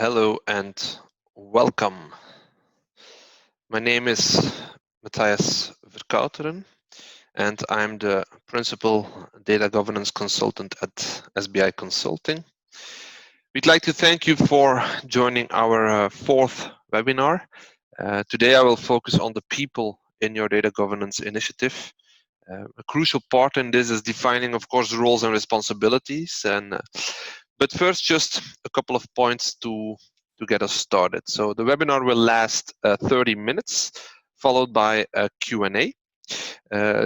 Hello and welcome. My name is Mathias Vercauteren and I'm the Principal Data Governance Consultant at SBI Consulting. We'd like to thank you for joining our fourth webinar. Today I will focus on the people in your data governance initiative. A crucial part in this is defining, of course, the roles and responsibilities. But first, just a couple of points to get us started. So the webinar will last 30 minutes, followed by a Q&A.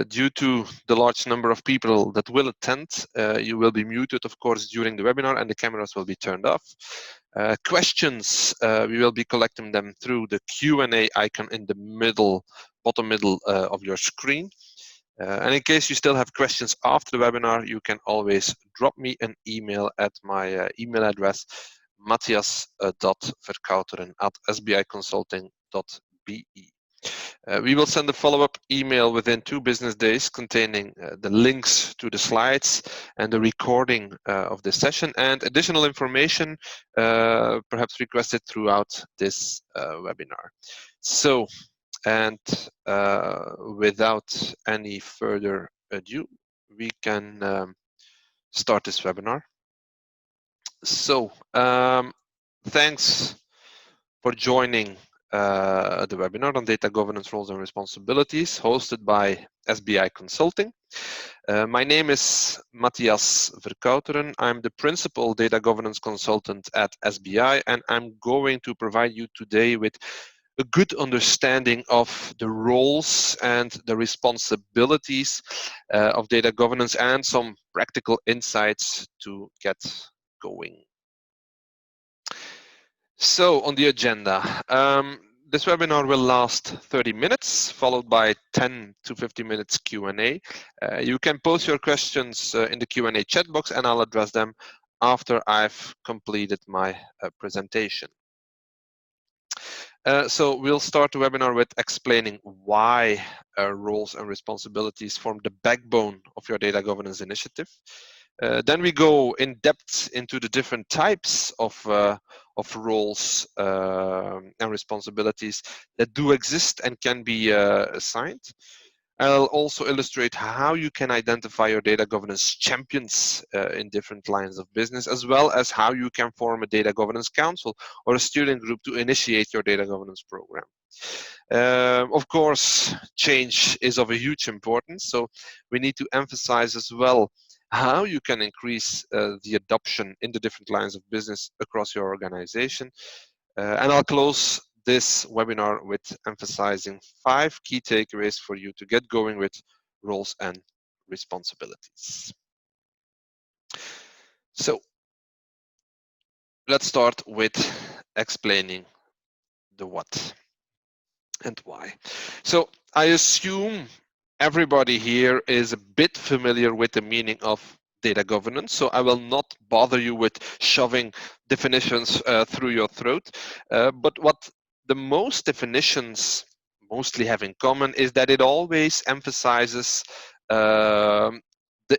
Due to the large number of people that will attend, you will be muted, of course, during the webinar, and the cameras will be turned off. Questions, we will be collecting them through the Q&A icon in the bottom middle of your screen. And in case you still have questions after the webinar, you can always drop me an email at my email address, matthias.vercauteren@sbiconsulting.be. We will send a follow-up email within 2 business days containing the links to the slides and the recording of this session and additional information perhaps requested throughout this webinar. So, and without any further ado, we can start this webinar. So, thanks for joining the webinar on data governance roles and responsibilities hosted by SBI Consulting. My name is Mathias Vercauteren. I'm the Principal Data Governance Consultant at SBI, and I'm going to provide you today with a good understanding of the roles and the responsibilities of data governance and some practical insights to get going. So on the agenda, this webinar will last 30 minutes, followed by 10 to 15 minutes Q&A. You can post your questions in the Q&A chat box, and I'll address them after I've completed my presentation. So we'll start the webinar with explaining why roles and responsibilities form the backbone of your data governance initiative. Then we go in depth into the different types of roles and responsibilities that do exist and can be assigned. I'll also illustrate how you can identify your data governance champions in different lines of business, as well as how you can form a data governance council or a steering group to initiate your data governance program. Of course, change is of a huge importance, so we need to emphasize as well how you can increase the adoption in the different lines of business across your organization. And I'll close this webinar with emphasizing 5 key takeaways for you to get going with roles and responsibilities. So let's start with explaining the what and why. So I assume everybody here is a bit familiar with the meaning of data governance, so I will not bother you with shoving definitions through your throat. But what the most definitions mostly have in common is that it always emphasizes the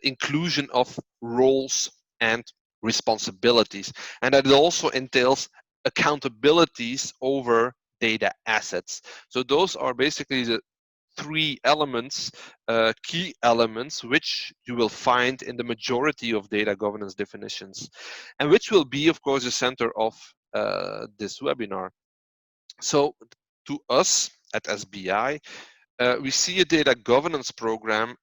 inclusion of roles and responsibilities, and that it also entails accountabilities over data assets. So those are basically the 3 elements, key elements, which you will find in the majority of data governance definitions, and which will be, of course, the center of this webinar. So to us at SBI, we see a data governance program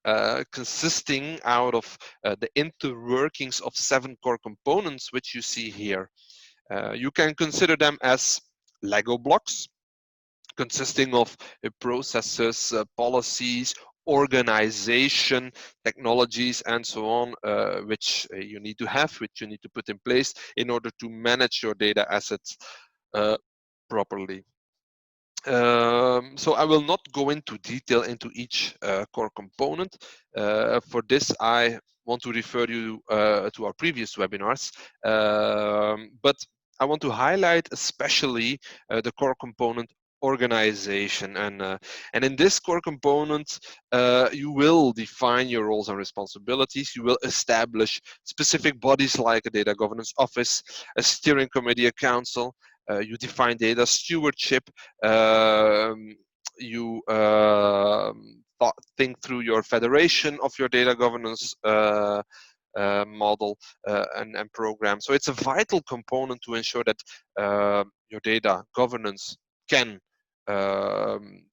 consisting out of the interworkings of 7 core components, which you see here. You can consider them as Lego blocks, consisting of processes, policies, organization, technologies, and so on, which you need to have, which you need to put in place in order to manage your data assets properly. So I will not go into detail into each core component. For this, I want to refer you to our previous webinars, but I want to highlight especially the core component organization, and in this core component you will define your roles and responsibilities. You will establish specific bodies like a data governance office, a steering committee, a council. You define data stewardship. You think through your federation of your data governance model and program. So it's a vital component to ensure that your data governance can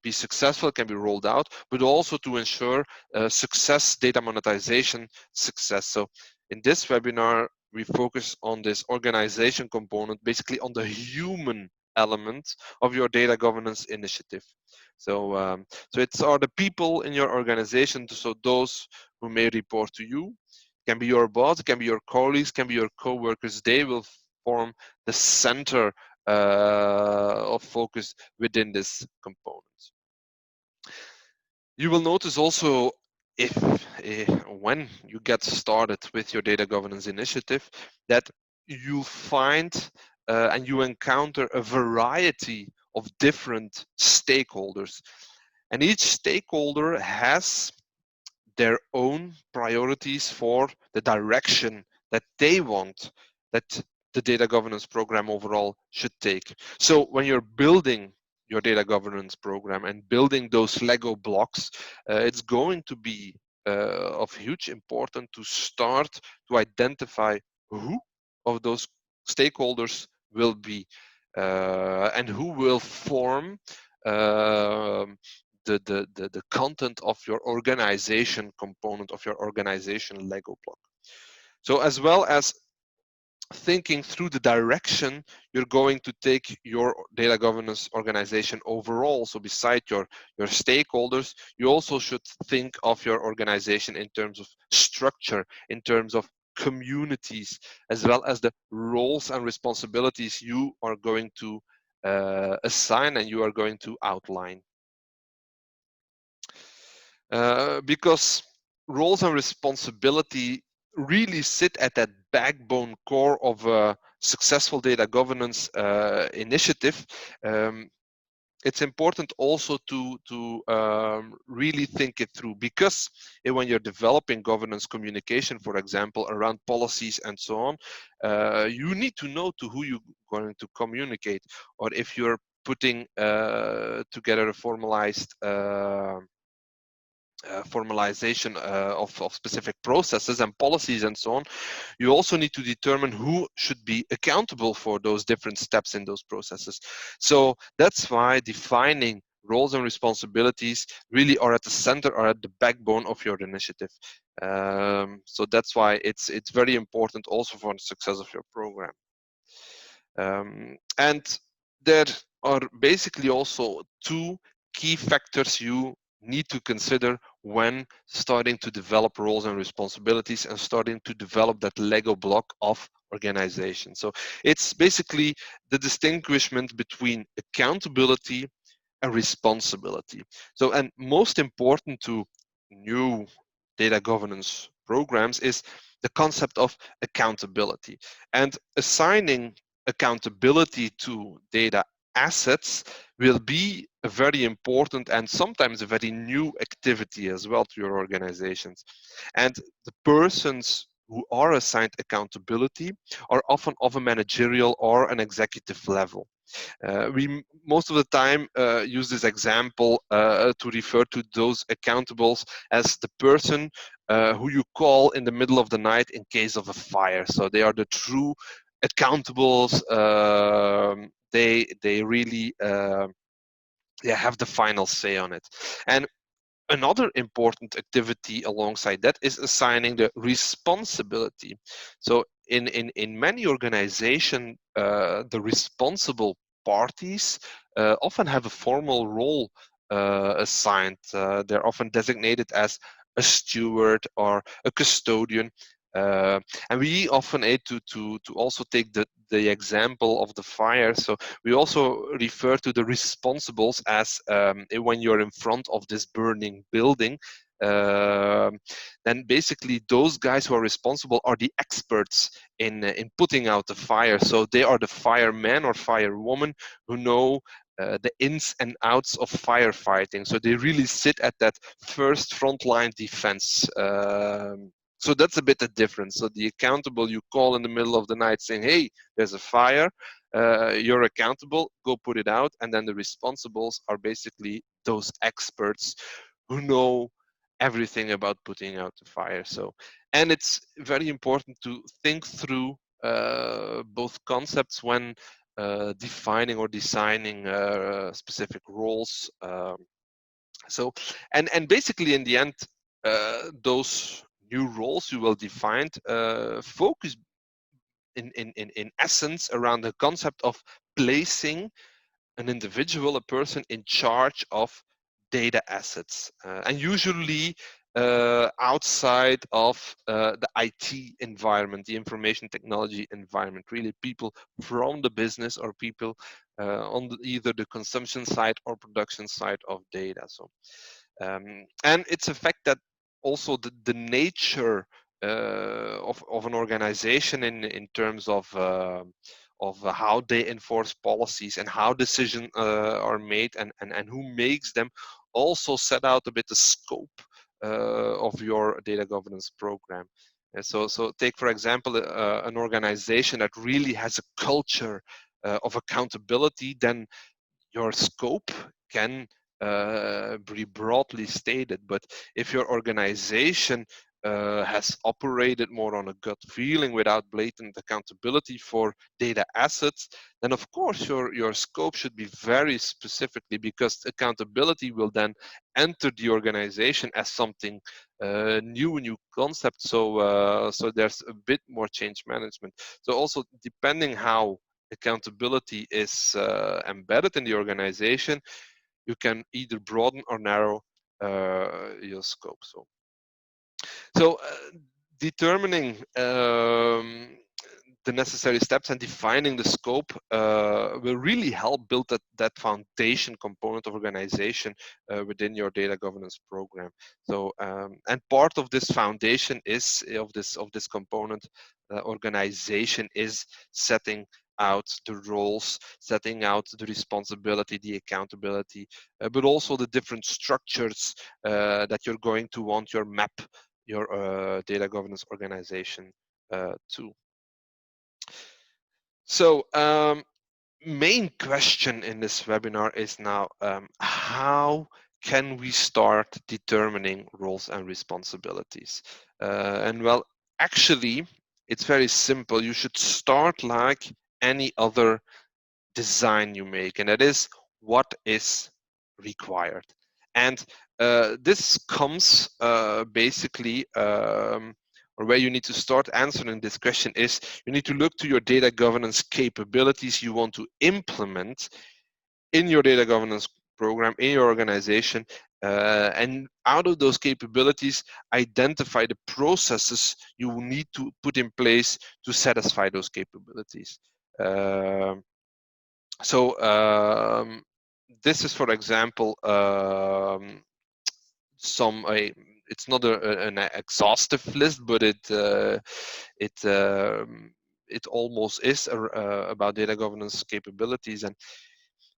be successful, can be rolled out, but also to ensure success, data monetization success. So in this webinar, we focus on this organization component, basically on the human element of your data governance initiative. So, so it's are the people in your organization, so those who may report to you, can be your boss, can be your colleagues, can be your co-workers. They will form the center of focus within this component. You will notice also if when you get started with your data governance initiative that you find and you encounter a variety of different stakeholders, and each stakeholder has their own priorities for the direction that they want that the data governance program overall should take. So when you're building your data governance program and building those Lego blocks, it's going to be of huge importance to start to identify who of those stakeholders will be and who will form the content of your organization component of your organization Lego block. So as well as thinking through the direction you're going to take your data governance organization overall. So beside your stakeholders, you also should think of your organization in terms of structure, in terms of communities, as well as the roles and responsibilities you are going to assign and you are going to outline. Because roles and responsibility really sit at that backbone core of a successful data governance initiative. It's important also to really think it through, because when you're developing governance communication, for example, around policies and so on, you need to know to who you're going to communicate, or if you're putting together a formalized formalization of specific processes and policies and so on, you also need to determine who should be accountable for those different steps in those processes. So that's why defining roles and responsibilities really are at the center, are at the backbone of your initiative. So that's why it's very important also for the success of your program. And there are basically also two key factors you need to consider when starting to develop roles and responsibilities and starting to develop that Lego block of organization. So it's basically the distinguishment between accountability and responsibility. So, and most important to new data governance programs is the concept of accountability, and assigning accountability to data assets will be a very important and sometimes a very new activity as well to your organizations. And the persons who are assigned accountability are often of a managerial or an executive level. We most of the time use this example to refer to those accountables as the person who you call in the middle of the night in case of a fire. So they are the true accountables. They really have the final say on it. And another important activity alongside that is assigning the responsibility. So in many organizations, the responsible parties often have a formal role assigned. They're often designated as a steward or a custodian. And we often aid to also take the example of the fire. So we also refer to the responsibles as when you're in front of this burning building, then basically those guys who are responsible are the experts in putting out the fire. So they are the firemen or firewoman who know the ins and outs of firefighting. So they really sit at that first frontline defense. So that's a bit the difference. So the accountable you call in the middle of the night saying, hey, there's a fire, you're accountable, go put it out. And then the responsibles are basically those experts who know everything about putting out the fire. So, and it's very important to think through both concepts when defining or designing specific roles. So, and basically in the end, those new roles you will define focus in essence around the concept of placing an individual, a person in charge of data assets, and usually outside of the IT environment, the information technology environment, really people from the business or people on either the consumption side or production side of data. So, and it's a fact that also the nature of an organization in terms of how they enforce policies and how decisions are made and who makes them also set out a bit the scope of your data governance program. And so take for example an organization that really has a culture of accountability, then your scope can be broadly stated. But if your organization has operated more on a gut feeling without blatant accountability for data assets, then of course your scope should be very specifically, because accountability will then enter the organization as something new concept. So there's a bit more change management. So also depending how accountability is embedded in the organization, you can either broaden or narrow your scope. So determining the necessary steps and defining the scope will really help build that foundation component of organization within your data governance program. So and part of this foundation is of this component organization is setting out the roles, setting out the responsibility, the accountability, but also the different structures that you're going to want your map, your data governance organization to. So main question in this webinar is now, how can we start determining roles and responsibilities? And well, actually, it's very simple. You should start like any other design you make, and that is what is required. And this comes basically, or where you need to start answering this question is, you need to look to your data governance capabilities you want to implement in your data governance program, in your organization, and out of those capabilities, identify the processes you will need to put in place to satisfy those capabilities. So this is, for example, it's not an exhaustive list, but it almost is about data governance capabilities. And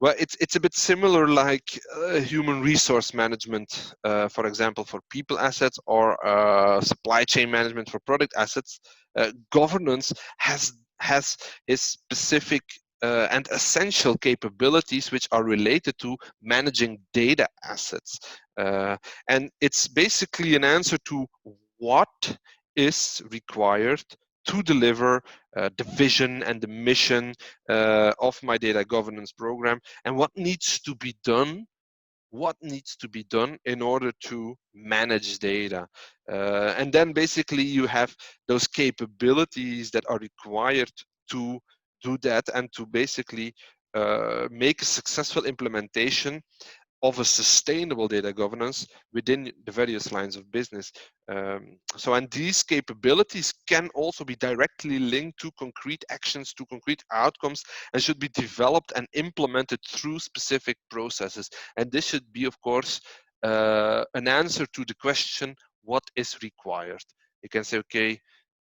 well, it's a bit similar like human resource management, for example, for people assets, or supply chain management for product assets. Governance has its specific and essential capabilities which are related to managing data assets. And it's basically an answer to what is required to deliver the vision and the mission of my data governance program, and what needs to be done in order to manage data. And then basically you have those capabilities that are required to do that, and to basically make a successful implementation of a sustainable data governance within the various lines of business. And these capabilities can also be directly linked to concrete actions, to concrete outcomes, and should be developed and implemented through specific processes. And this should be, of course, an answer to the question, what is required? You can say, okay,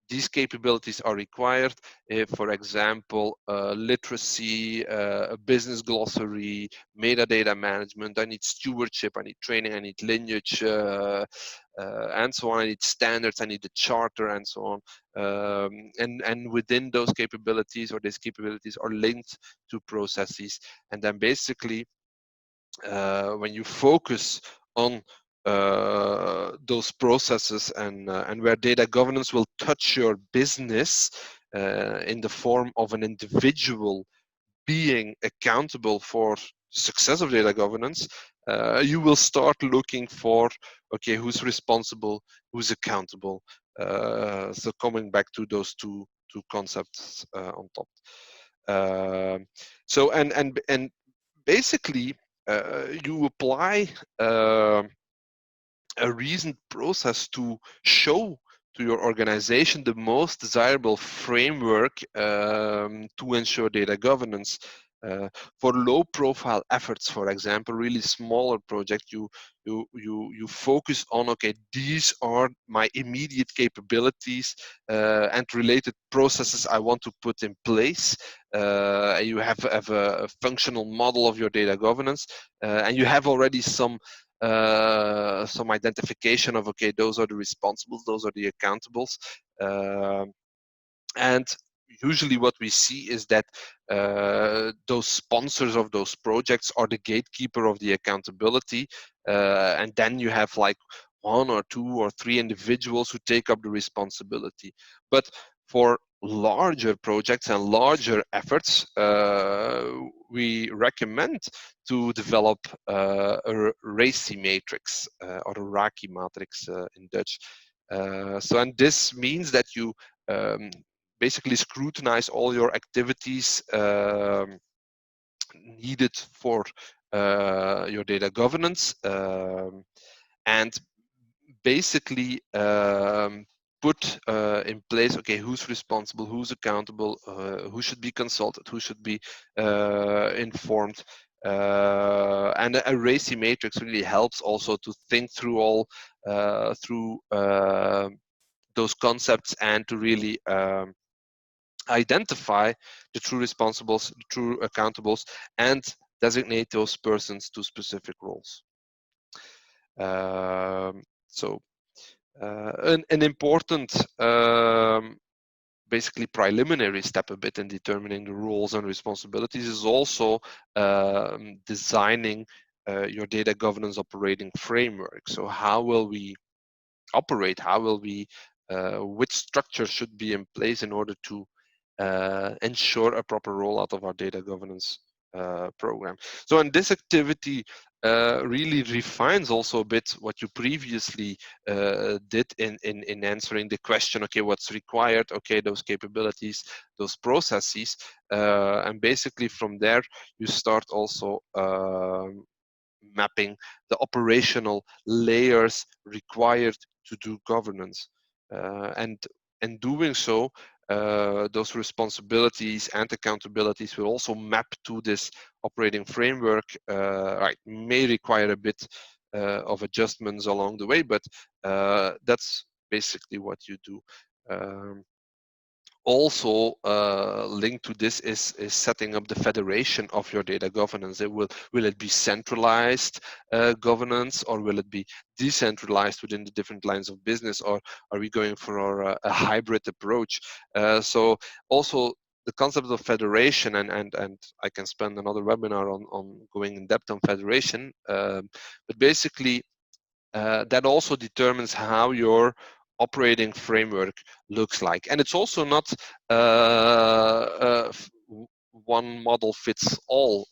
these capabilities are required. If, for example, literacy, a business glossary, metadata management, I need stewardship, I need training, I need lineage, and so on. I need standards, I need the charter, and so on. And within those capabilities, or these capabilities are linked to processes. And then basically, when you focus on those processes and where data governance will touch your business in the form of an individual being accountable for success of data governance, you will start looking for, okay, who's responsible, who's accountable. So coming back to those two concepts on top. So and basically, you apply a reasoned process to show to your organization the most desirable framework to ensure data governance. For low profile efforts, for example, really smaller project, you focus on, okay, these are my immediate capabilities and related processes I want to put in place. You have a functional model of your data governance, and you have already some identification of, okay, those are the responsibles, those are the accountables. And usually what we see is that those sponsors of those projects are the gatekeeper of the accountability, and then you have like one or two or three individuals who take up the responsibility. But for larger projects and larger efforts, we recommend to develop a RACI matrix, or a RACI matrix in Dutch. So, and this means that you um, basically scrutinize all your activities needed for your data governance, and basically put in place, okay, who's responsible, who's accountable, who should be consulted, who should be informed. And a RACI matrix really helps also to think through all through those concepts and to really identify the true responsibles, the true accountables, and designate those persons to specific roles. So an important basically preliminary step a bit in determining the roles and responsibilities is also designing your data governance operating framework. So how will we operate? How will we, which structure should be in place in order to ensure a proper rollout of our data governance program? So, and this activity really refines also a bit what you previously did in answering the question, okay, what's required, okay, those capabilities, those processes, and basically from there you start also mapping the operational layers required to do governance. And doing so, those responsibilities and accountabilities will also map to this operating framework. Right, may require a bit of adjustments along the way, but that's basically what you do. Also linked to this is setting up the federation of your data governance. Will it be centralized governance, or will it be decentralized within the different lines of business, or are we going for a hybrid approach? So also the concept of federation, and I can spend another webinar on going in depth on federation, but basically that also determines how your operating framework looks like. And it's also not one model fits all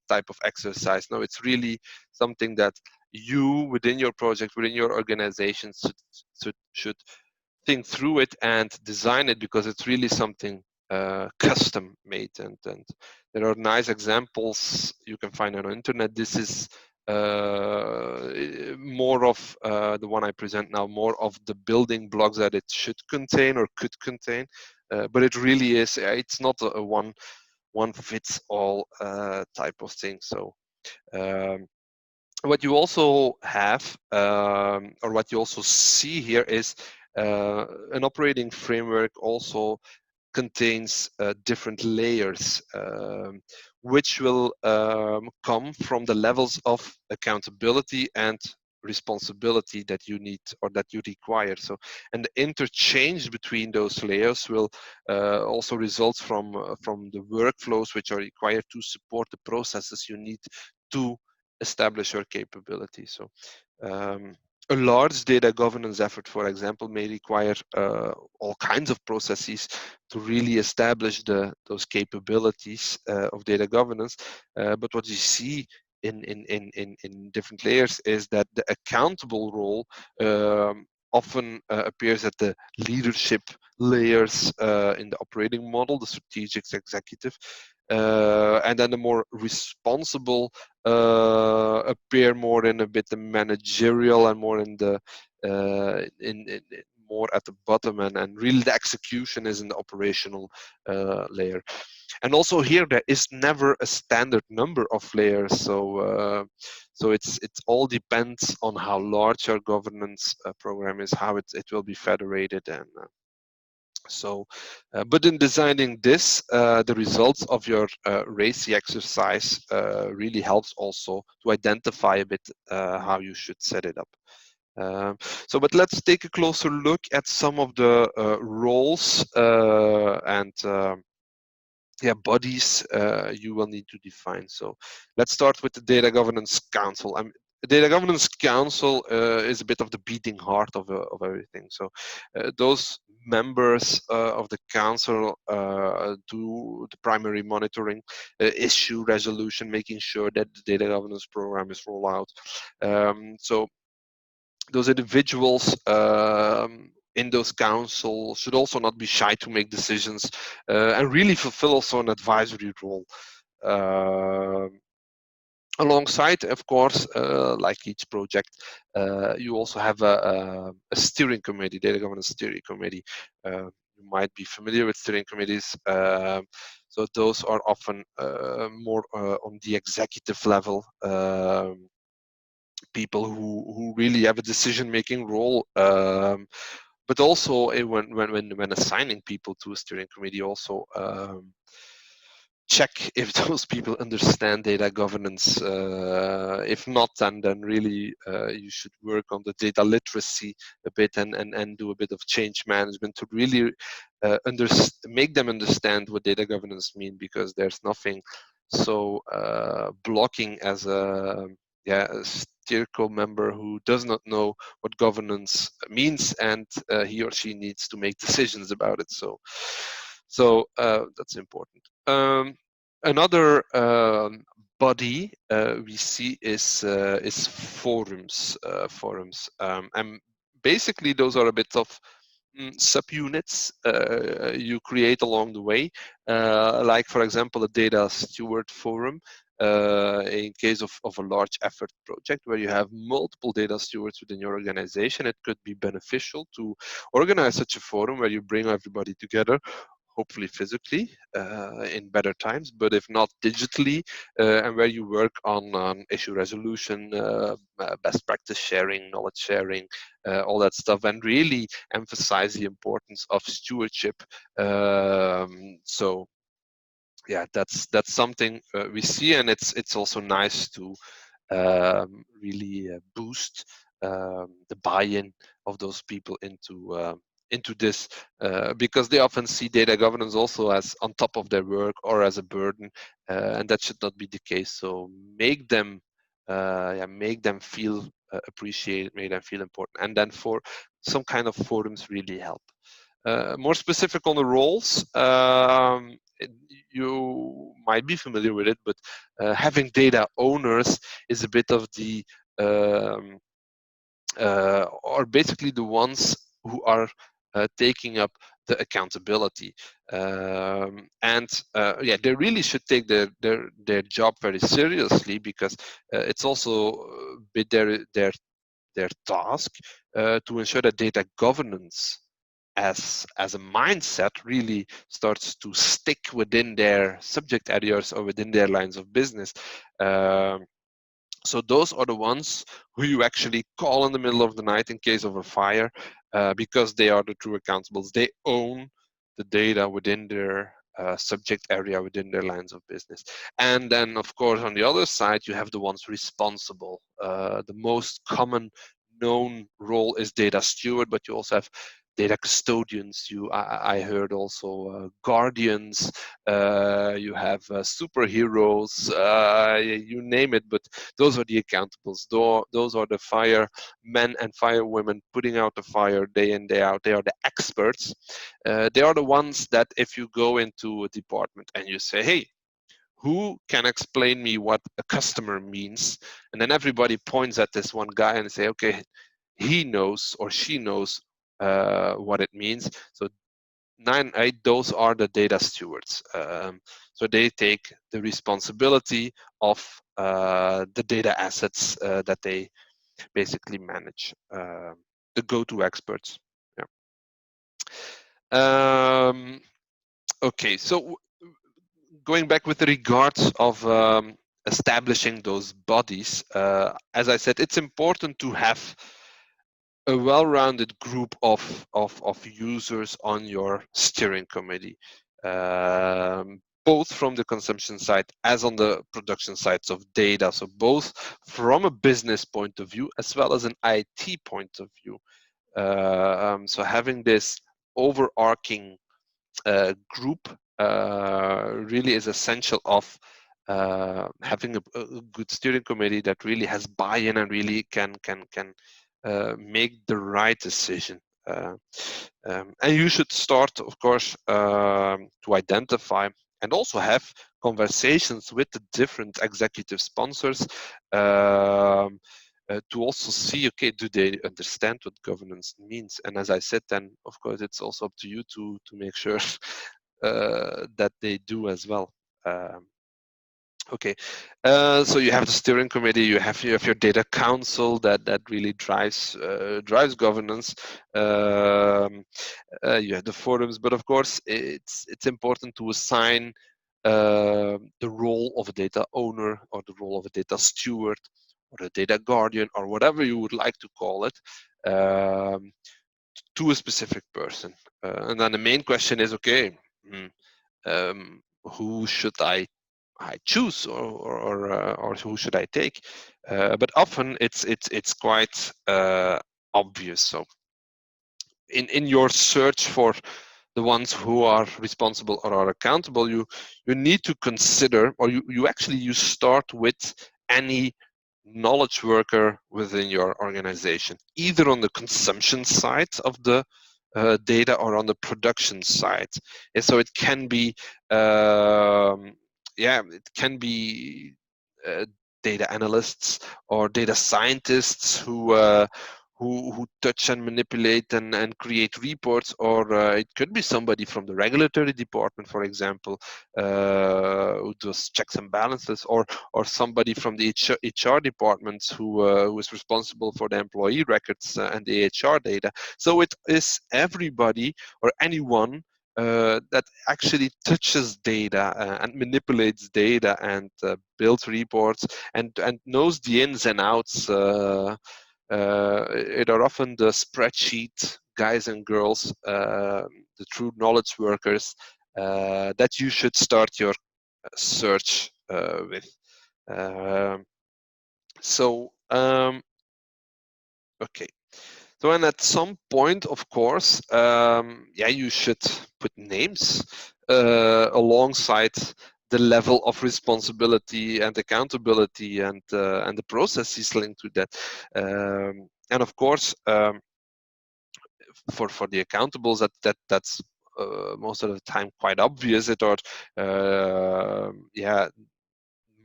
type of exercise. No, it's really something that you within your project, within your organization should think through it and design it, because it's really something custom made. And there are nice examples you can find on the internet. This is more of the one I present now, more of the building blocks that it should contain or could contain, but it really is, it's not a one fits all type of thing. So what you also have, or what you also see here, is An operating framework also contains different layers, which will come from the levels of accountability and responsibility that you need or that you require. So, and the interchange between those layers will also result from the workflows which are required to support the processes you need to establish your capability. So. A large data governance effort, for example, may require all kinds of processes to really establish those capabilities of data governance. But what you see in different layers is that the accountable role often appears at the leadership layers in the operating model, the strategic executive, and then the more responsible appear more in a bit the managerial and more in the in more at the bottom, and really the execution is in the operational layer. And also here there is never a standard number of layers, so it's all depends on how large your governance program is, how it will be federated, and so, but in designing this, the results of your RACI exercise really helps also to identify a bit how you should set it up. So, but let's take a closer look at some of the roles and bodies you will need to define. So let's start with the Data Governance Council. The Data Governance Council is a bit of the beating heart of everything. So those members of the council do the primary monitoring, issue resolution, making sure that the data governance program is rolled out. So those individuals in those councils should also not be shy to make decisions and really fulfill also an advisory role. Alongside, of course, like each project, you also have a steering committee, data governance steering committee. You might be familiar with steering committees. So those are often more on the executive level. People who really have a decision-making role, but also when assigning people to a steering committee, also check if those people understand data governance. If not, then really you should work on the data literacy a bit and do a bit of change management to really make them understand what data governance means, because there's nothing so blocking as a steerco member who does not know what governance means, and he or she needs to make decisions about it. So that's important. Another body we see is forums. And basically those are a bit of subunits you create along the way, like for example a data steward forum. In case of a large effort project where you have multiple data stewards within your organization, it could be beneficial to organize such a forum where you bring everybody together, hopefully physically in better times, but if not digitally, and where you work on issue resolution, best practice sharing, knowledge sharing, all that stuff, and really emphasize the importance of stewardship. So yeah, that's something we see, and it's also nice to really boost the buy-in of those people into this, because they often see data governance also as on top of their work or as a burden, and that should not be the case. So make them feel appreciated, make them feel important, and then for some kind of forums really help. More specific on the roles, you might be familiar with it, but having data owners is a bit of the are basically the ones who are taking up the accountability, and yeah, they really should take their job very seriously, because it's also a bit their task to ensure that data governance as a mindset really starts to stick within their subject areas or within their lines of business. So those are the ones who you actually call in the middle of the night in case of a fire, because they are the true accountables. They own the data within their subject area, within their lines of business. And then, of course, on the other side, you have the ones responsible. The most common known role is data steward, but you also have data custodians. I heard also guardians. You have superheroes. You name it, but those are the accountables. Those are the firemen and firewomen putting out the fire day in day out. They are the experts. They are the ones that if you go into a department and you say, hey, who can explain me what a customer means? And then everybody points at this one guy and say, okay, he knows or she knows what it means. So 9, 8, those are the data stewards. So they take the responsibility of the data assets that they basically manage. The go-to experts. Yeah. Okay, so going back with regards of establishing those bodies, as I said, it's important to have a well-rounded group of users on your steering committee, both from the consumption side as on the production sides of data. So both from a business point of view as well as an IT point of view. So having this overarching group really is essential of having a good steering committee that really has buy-in and really can make the right decision. And you should start, of course, to identify and also have conversations with the different executive sponsors to also see, okay, do they understand what governance means? And as I said, then of course it's also up to you to make sure that they do as well. Okay, so you have the steering committee, you have your data council that really drives governance. You have the forums, but of course it's important to assign the role of a data owner or the role of a data steward or a data guardian or whatever you would like to call it to a specific person. And then the main question is, okay, who should I choose or who should I take? But often it's quite obvious. So in your search for the ones who are responsible or are accountable, you need to consider, or you start with any knowledge worker within your organization, either on the consumption side of the data or on the production side. And so it can be it can be data analysts or data scientists who touch and manipulate and create reports, or it could be somebody from the regulatory department, for example, who does checks and balances, or somebody from the HR departments who is responsible for the employee records and the HR data. So it is everybody or anyone that actually touches data and manipulates data and builds reports and knows the ins and outs. It are often the spreadsheet guys and girls, the true knowledge workers that you should start your search with. Okay. So, and at some point, of course, you should put names alongside the level of responsibility and accountability and the processes linked to that. And of course, for the accountables, that's most of the time quite obvious. It or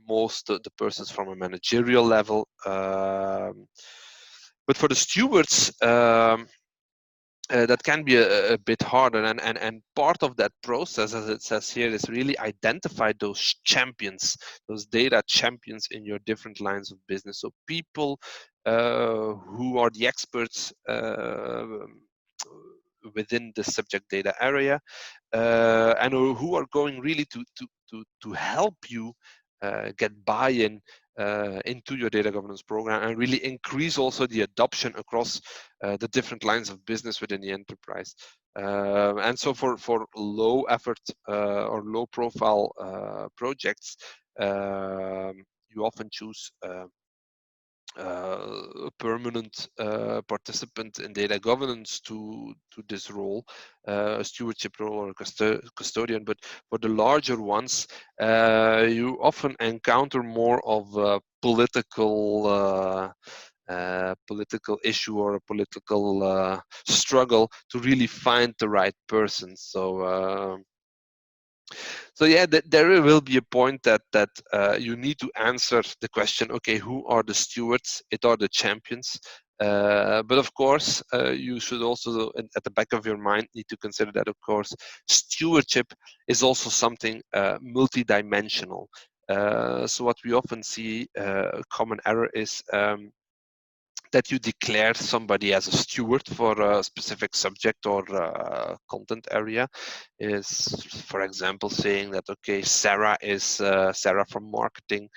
most of the persons from a managerial level. But for the stewards, that can be a bit harder, and part of that process, as it says here, is really identify those champions, those data champions in your different lines of business. So people who are the experts within the subject data area, and who are going really to help you get buy-in into your data governance program and really increase also the adoption across the different lines of business within the enterprise. And so for low effort or low profile projects, you often choose a permanent participant in data governance to this role, a stewardship role or a custodian. But for the larger ones, you often encounter more of a political issue or a political struggle to really find the right person. So yeah, there will be a point that you need to answer the question, okay, who are the stewards? It are the champions. But of course, you should also, at the back of your mind, need to consider that, of course, stewardship is also something multidimensional. So what we often see, a common error is that you declare somebody as a steward for a specific subject or content area. Is, for example, saying that, okay, Sarah from marketing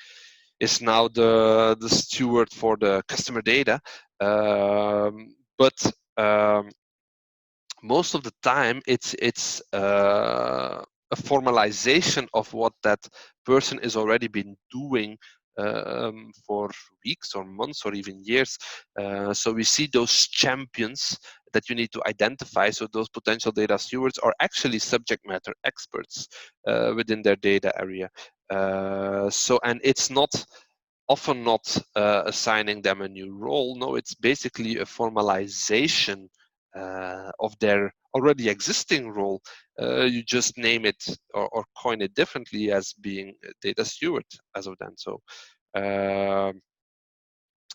is now the steward for the customer data, but most of the time it's a formalization of what that person is already been doing for weeks or months or even years. So we see those champions that you need to identify. So those potential data stewards are actually subject matter experts within their data area. And it's often not assigning them a new role. No, it's basically a formalization of their already existing role. You just name it or coin it differently as being a data steward as of then. So,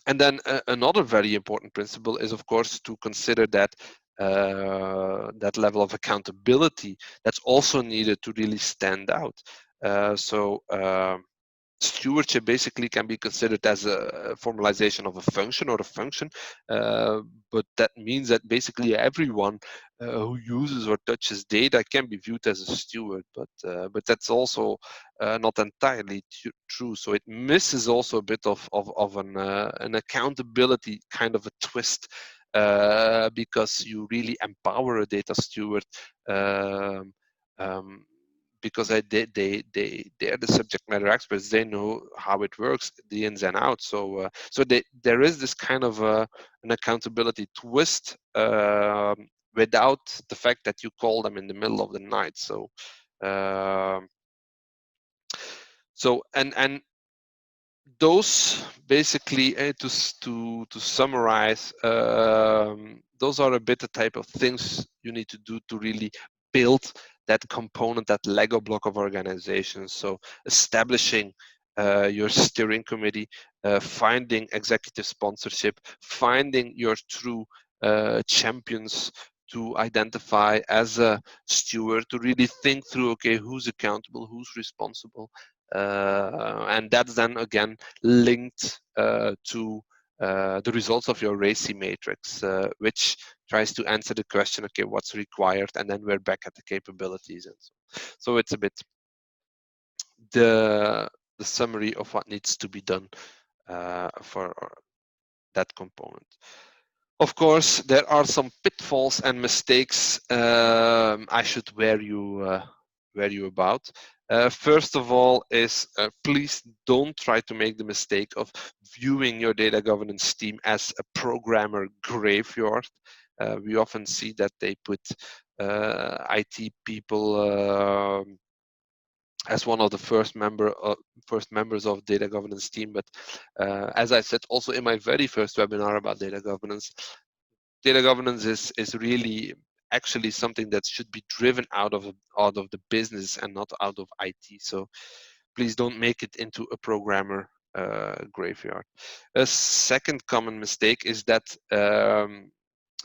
and then another very important principle is, of course, to consider that that level of accountability that's also needed to really stand out. Stewardship basically can be considered as a formalization of a function or a function, but that means that basically everyone who uses or touches data can be viewed as a steward, but that's also not entirely true. So it misses also a bit of an accountability kind of a twist, because you really empower a data steward. Um, um, because they are the subject matter experts. They know how it works, the ins and outs. There is this kind of an accountability twist, without the fact that you call them in the middle of the night. Um, and those basically, to summarize, those are a bit the type of things you need to do to really build that component, that Lego block of organization. So establishing your steering committee, finding executive sponsorship, finding your true champions to identify as a steward, to really think through, okay, who's accountable, who's responsible, and that's then again linked to the results of your RACI matrix, which tries to answer the question, okay, what's required, and then we're back at the capabilities. And so it's a bit the summary of what needs to be done for that component. Of course, there are some pitfalls and mistakes I should warn you about. First of all is please don't try to make the mistake of viewing your data governance team as a programmer graveyard. We often see that they put IT people as one of the first members of data governance team. But as I said also in my very first webinar about data governance is really actually something that should be driven out of the business and not out of IT. So please don't make it into a programmer graveyard. A second common mistake is that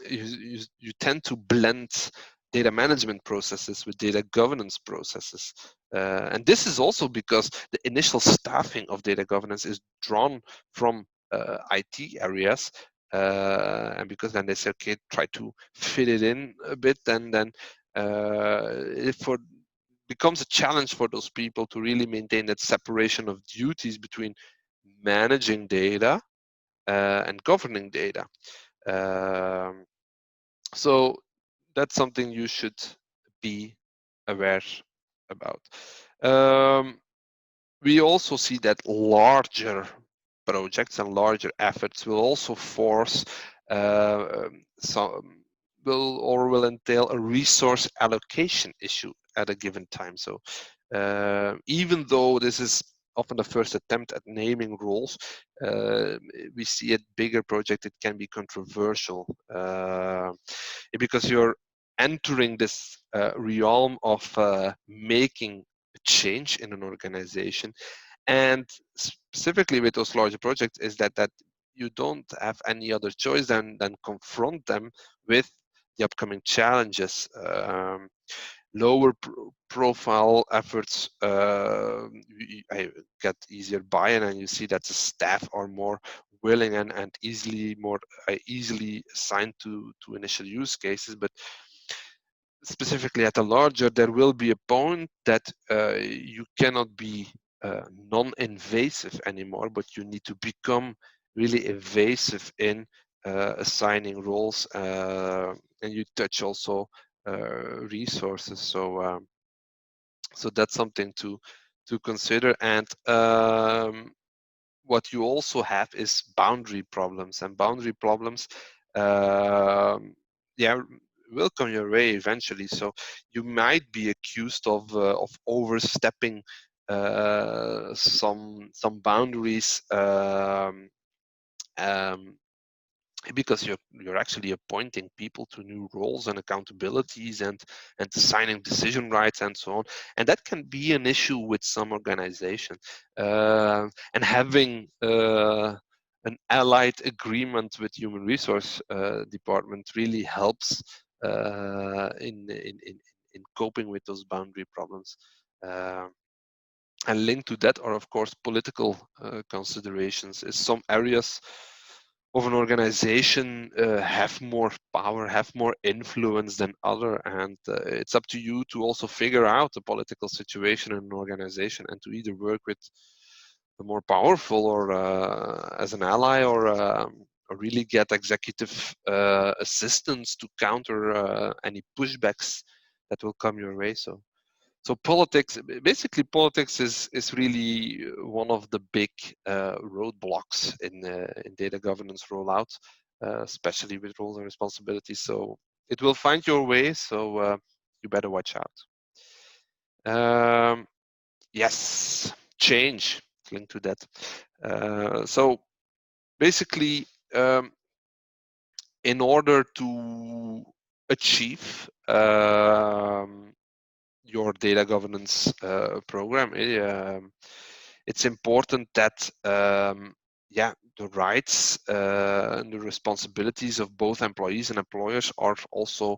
you tend to blend data management processes with data governance processes. And this is also because the initial staffing of data governance is drawn from IT areas. And because then they say, okay, try to fit it in a bit, and then for becomes a challenge for those people to really maintain that separation of duties between managing data and governing data. Um, so that's something you should be aware about. Um, we also see that larger projects and larger efforts will also force some will entail a resource allocation issue at a given time. So even though this is often the first attempt at naming roles, we see a bigger project, it can be controversial because you're entering this realm of making a change in an organization, and specifically with those larger projects is that you don't have any other choice than confront them with the upcoming challenges. Lower profile efforts I get easier buy-in, and you see that the staff are more willing and easily assigned to initial use cases. But specifically at a larger, there will be a point that you cannot be non-invasive anymore, but you need to become really invasive in assigning roles, and you touch also resources. So that's something to consider. And what you also have is boundary problems, and boundary problems yeah, will come your way eventually. So you might be accused of overstepping some boundaries, um, because you're actually appointing people to new roles and accountabilities and assigning decision rights and so on, and that can be an issue with some organization. And having an allied agreement with human resource department really helps in coping with those boundary problems. Uh, and linked to that are, of course, political considerations. Is some areas of an organization have more power, have more influence than other, and it's up to you to also figure out the political situation in an organization and to either work with the more powerful or as an ally, or really get executive assistance to counter any pushbacks that will come your way. So politics, basically politics is really one of the big roadblocks in data governance rollout, especially with roles and responsibilities. So it will find your way, so you better watch out. Yes, change linked to that. So basically, in order to achieve your data governance program, it's important that yeah, the rights and the responsibilities of both employees and employers are also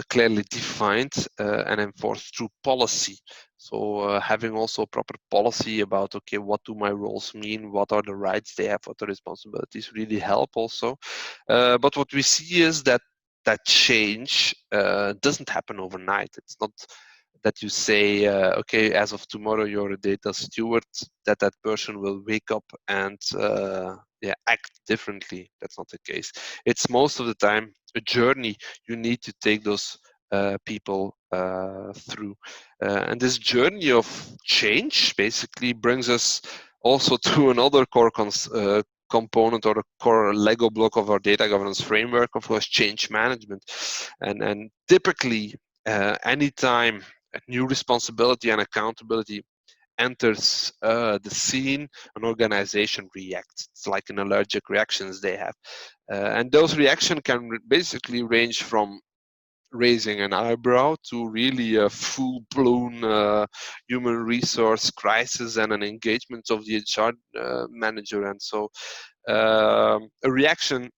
clearly defined and enforced through policy. So having also a proper policy about, okay, what do my roles mean, what are the rights they have, what are the responsibilities, really help also. But what we see is that change doesn't happen overnight. It's not that you say, okay, as of tomorrow you're a data steward, that person will wake up and yeah, act differently. That's not the case. It's most of the time a journey you need to take those people through. And this journey of change basically brings us also to another core component or a core Lego block of our data governance framework, of course, change management. And typically, anytime a new responsibility and accountability enters the scene, an organization reacts. It's like an allergic reactions they have. And those reactions can basically range from raising an eyebrow to really a full-blown human resource crisis and an engagement of the HR manager. And so a reaction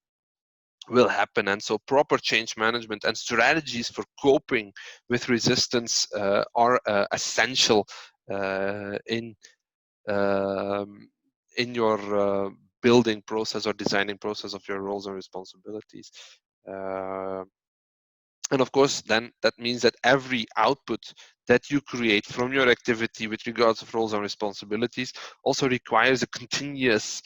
will happen, and so proper change management and strategies for coping with resistance are essential in your building process or designing process of your roles and responsibilities. uh, And of course, then that means that every output that you create from your activity with regards of roles and responsibilities also requires a continuous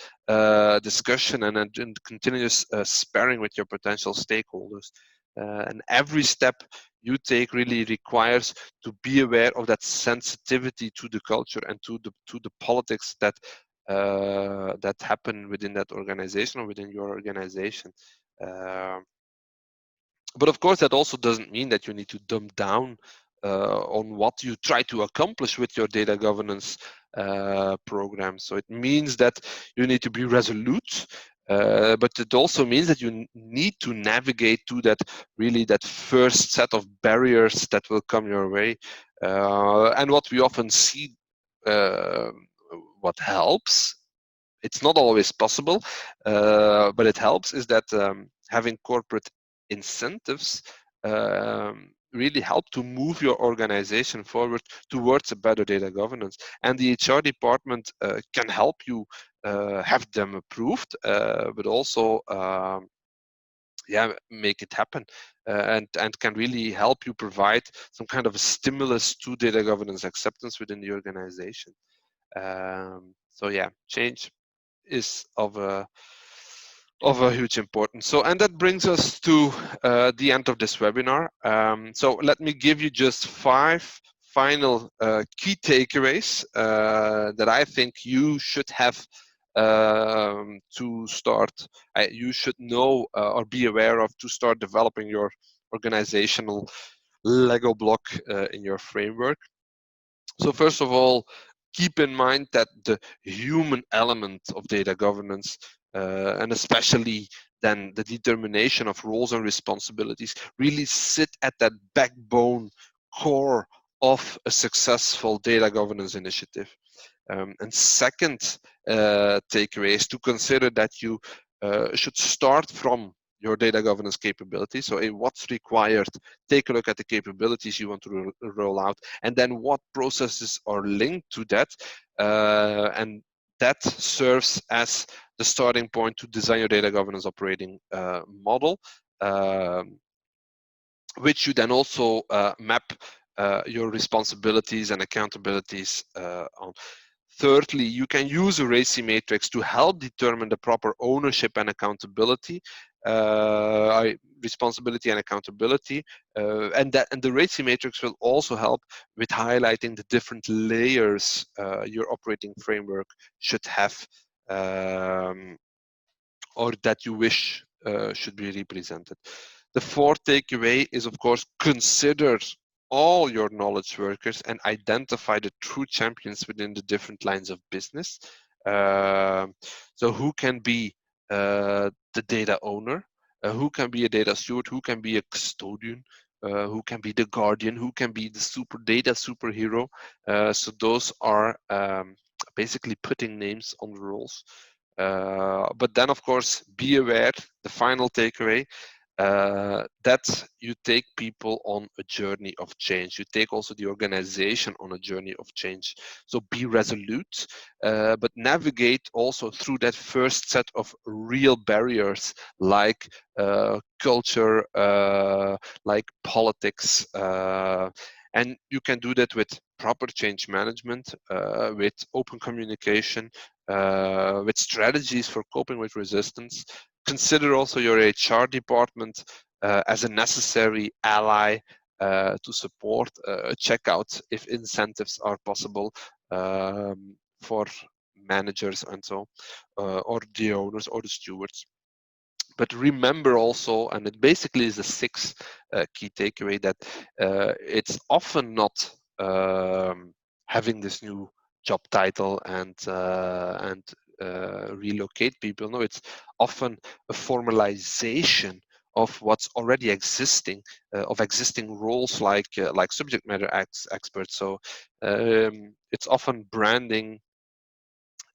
discussion and continuous sparring with your potential stakeholders. And every step you take really requires to be aware of that sensitivity to the culture and to the politics that happen within that organization or within your organization. Uh, but of course, that also doesn't mean that you need to dumb down on what you try to accomplish with your data governance program. So it means that you need to be resolute, but it also means that you need to navigate to that first set of barriers that will come your way. And what we often see, uh, what helps, it's not always possible, but it helps, is that having corporate incentives really help to move your organization forward towards a better data governance. And the HR department can help you have them approved, but also yeah, make it happen, and can really help you provide some kind of a stimulus to data governance acceptance within the organization. So yeah, change is of a huge importance. So, and that brings us to the end of this webinar. So let me give you just 5 final key takeaways that I think you should have to start. You should know or be aware of to start developing your organizational Lego block in your framework. So first of all, keep in mind that the human element of data governance, and especially then the determination of roles and responsibilities, really sit at that backbone core of a successful data governance initiative. And second takeaway is to consider that you should start from your data governance capability. So what's required, take a look at the capabilities you want to roll out, and then what processes are linked to that. And that serves as the starting point to design your data governance operating model, which you then also map your responsibilities and accountabilities on. Thirdly, you can use a RACI matrix to help determine the proper ownership and accountability, responsibility and accountability, and the RACI matrix will also help with highlighting the different layers your operating framework should have, or that you wish should be represented. The fourth takeaway is, of course, consider all your knowledge workers and identify the true champions within the different lines of business. So who can be the data owner, who can be a data steward, who can be a custodian, who can be the guardian, who can be the super data superhero. So those are basically putting names on the roles. But then, of course, be aware, the final takeaway, that you take people on a journey of change. You take also the organization on a journey of change. So be resolute, but navigate also through that first set of real barriers like culture, like politics. And you can do that with proper change management, with open communication, with strategies for coping with resistance. Consider also your HR department as a necessary ally to support. Check out if incentives are possible for managers and so, or the owners or the stewards. But remember also, and it basically is a 6 key takeaway, that it's often not having this new job title and relocate people. No, it's often a formalization of what's already existing, of existing roles like subject matter experts. So it's often branding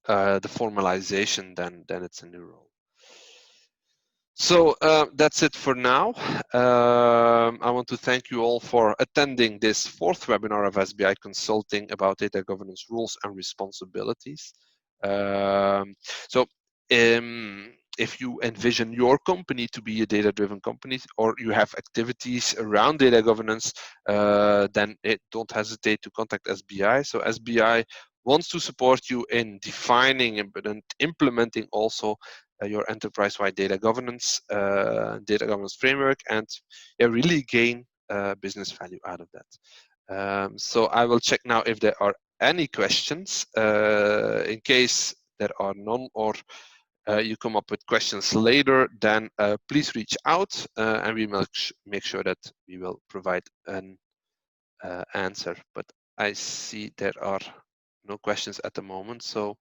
the formalization than it's a new role. So that's it for now. I want to thank you all for attending this 4th webinar of SBI Consulting about data governance rules and responsibilities. So if you envision your company to be a data-driven company, or you have activities around data governance, then don't hesitate to contact SBI. So SBI wants to support you in defining and implementing also your enterprise-wide data governance framework, and really gain business value out of that. So I will check now if there are any questions. In case there are none, or you come up with questions later, then please reach out, and we will make sure that we will provide an answer. But I see there are no questions at the moment, so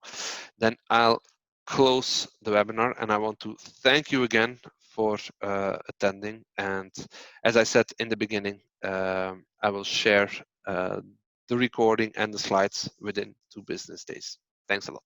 then I'll close the webinar, and I want to thank you again for attending. And as I said in the beginning, I will share the recording and the slides within 2 business days. Thanks a lot.